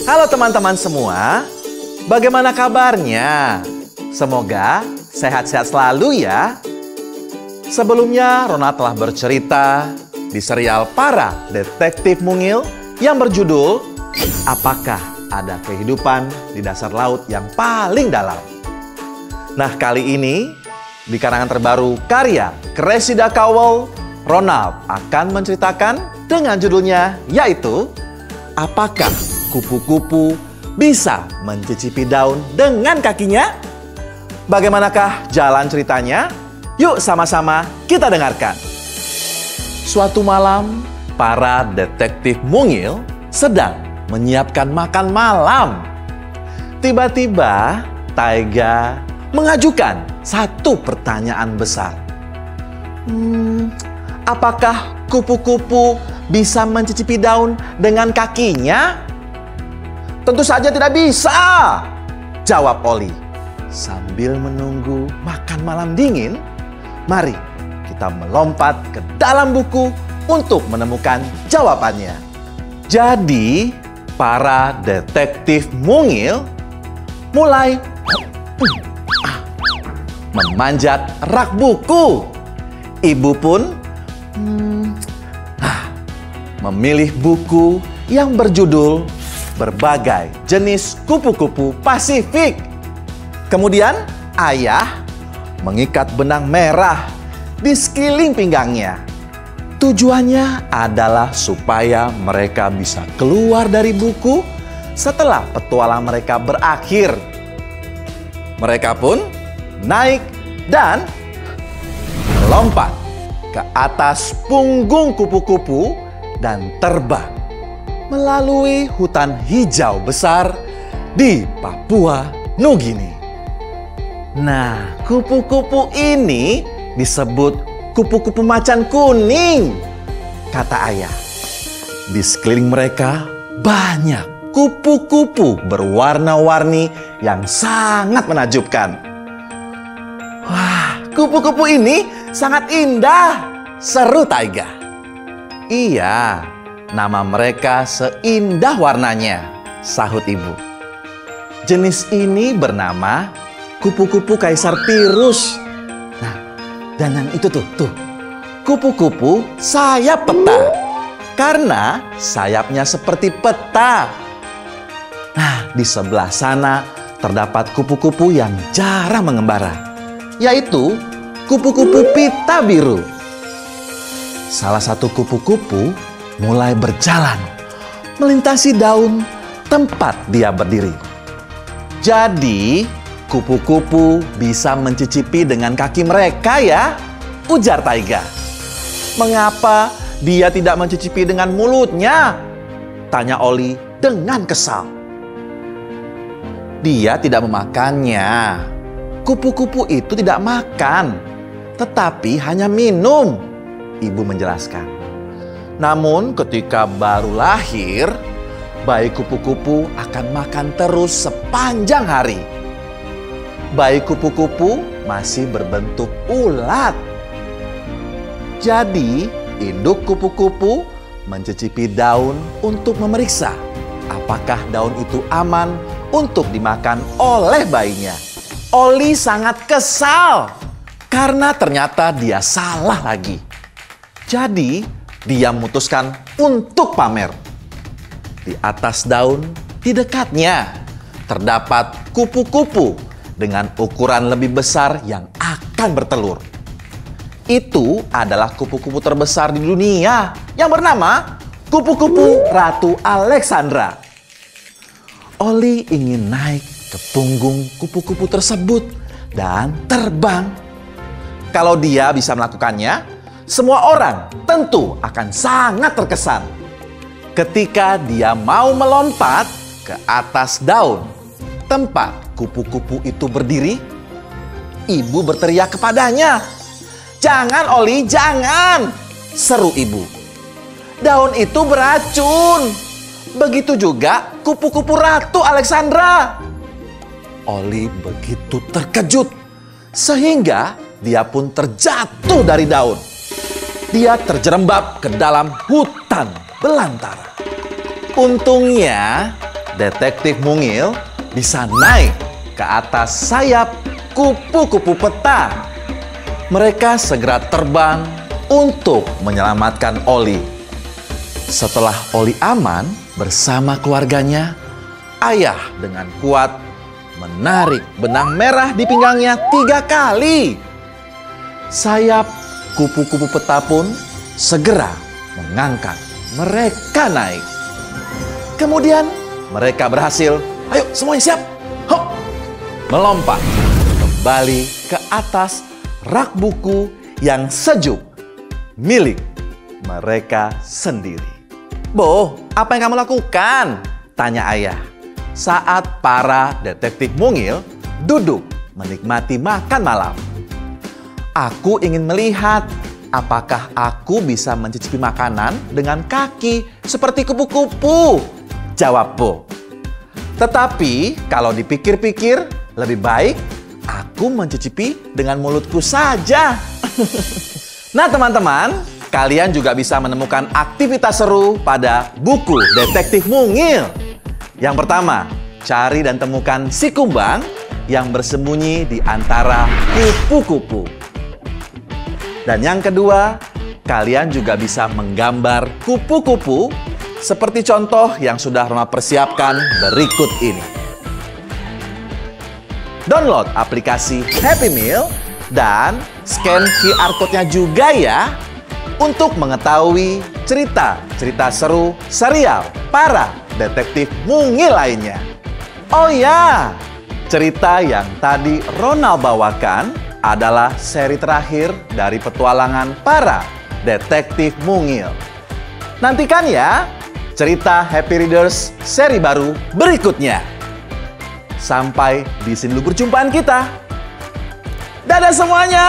Halo teman-teman semua, bagaimana kabarnya? Semoga sehat-sehat selalu ya. Sebelumnya, Ronald telah bercerita di serial Para Detektif Mungil yang berjudul Apakah Ada Kehidupan di Dasar Laut yang Paling Dalam? Nah, kali ini di karangan terbaru karya Cressida Cowell, Ronald akan menceritakan dengan judulnya yaitu Apakah kupu-kupu bisa mencicipi daun dengan kakinya? Bagaimanakah jalan ceritanya? Yuk sama-sama kita dengarkan. Suatu malam, para detektif mungil sedang menyiapkan makan malam. Tiba-tiba, Taiga mengajukan satu pertanyaan besar. Apakah kupu-kupu bisa mencicipi daun dengan kakinya? Tentu saja tidak bisa, jawab Oli. Sambil menunggu makan malam dingin, mari kita melompat ke dalam buku untuk menemukan jawabannya. Jadi, para detektif mungil mulai memanjat rak buku. Ibu pun memilih buku yang berjudul Berbagai Jenis Kupu-Kupu Pasifik. Kemudian ayah mengikat benang merah di sekeliling pinggangnya. Tujuannya adalah supaya mereka bisa keluar dari buku setelah petualang mereka berakhir. Mereka pun naik dan melompat ke atas punggung kupu-kupu dan terbang melalui hutan hijau besar di Papua Nugini. Nah, kupu-kupu ini disebut kupu-kupu macan kuning, kata ayah. Di sekeliling mereka banyak kupu-kupu berwarna-warni yang sangat menakjubkan. Wah, kupu-kupu ini sangat indah, seru Taiga. Iya, nama mereka seindah warnanya, sahut ibu. Jenis ini bernama kupu-kupu kaisar Pirus. Nah, dan yang itu tuh, kupu-kupu sayap peta. Karena sayapnya seperti peta. Nah, di sebelah sana terdapat kupu-kupu yang jarang mengembara, yaitu kupu-kupu pita biru. Salah satu kupu-kupu mulai berjalan melintasi daun tempat dia berdiri. Jadi, kupu-kupu bisa mencicipi dengan kaki mereka ya, ujar Taiga. Mengapa dia tidak mencicipi dengan mulutnya? Tanya Oli dengan kesal. Dia tidak memakannya. Kupu-kupu itu tidak makan, tetapi hanya minum, ibu menjelaskan. Namun ketika baru lahir, bayi kupu-kupu akan makan terus sepanjang hari. Bayi kupu-kupu masih berbentuk ulat. Jadi, induk kupu-kupu mencicipi daun untuk memeriksa apakah daun itu aman untuk dimakan oleh bayinya. Oli sangat kesal karena ternyata dia salah lagi. Jadi, dia memutuskan untuk pamer. Di atas daun, di dekatnya, terdapat kupu-kupu dengan ukuran lebih besar yang akan bertelur. Itu adalah kupu-kupu terbesar di dunia yang bernama kupu-kupu Ratu Alexandra. Oli ingin naik ke punggung kupu-kupu tersebut dan terbang. Kalau dia bisa melakukannya, semua orang tentu akan sangat terkesan. Ketika dia mau melompat ke atas daun tempat kupu-kupu itu berdiri, ibu berteriak kepadanya. "Jangan, Oli, jangan!" seru ibu. "Daun itu beracun. Begitu juga kupu-kupu Ratu Alexandra." Oli begitu terkejut sehingga dia pun terjatuh dari daun. Dia terjerembab ke dalam hutan belantara. Untungnya detektif mungil bisa naik ke atas sayap kupu-kupu peta. Mereka segera terbang untuk menyelamatkan Oli. Setelah Oli aman bersama keluarganya, ayah dengan kuat menarik benang merah di pinggangnya 3 kali. Sayap kupu-kupu peta pun segera mengangkat mereka naik. Kemudian mereka berhasil, ayo semuanya siap, hop, melompat kembali ke atas rak buku yang sejuk milik mereka sendiri. "Bo, apa yang kamu lakukan?" tanya ayah saat para detektif mungil duduk menikmati makan malam. "Aku ingin melihat apakah aku bisa mencicipi makanan dengan kaki seperti kupu-kupu," jawab Bo. "Tetapi kalau dipikir-pikir, lebih baik aku mencicipi dengan mulutku saja." Nah teman-teman, kalian juga bisa menemukan aktivitas seru pada buku Detektif Mungil. Yang pertama, cari dan temukan si kumbang yang bersembunyi di antara kupu-kupu. Dan yang kedua, kalian juga bisa menggambar kupu-kupu seperti contoh yang sudah Roma persiapkan berikut ini. Download aplikasi Happy Meal dan scan QR Code-nya juga ya untuk mengetahui cerita-cerita seru serial para detektif mungil lainnya. Oh ya, cerita yang tadi Ronald bawakan adalah seri terakhir dari petualangan para detektif mungil. Nantikan ya cerita Happy Readers seri baru berikutnya. Sampai di sini dulu perjumpaan kita. Dadah semuanya!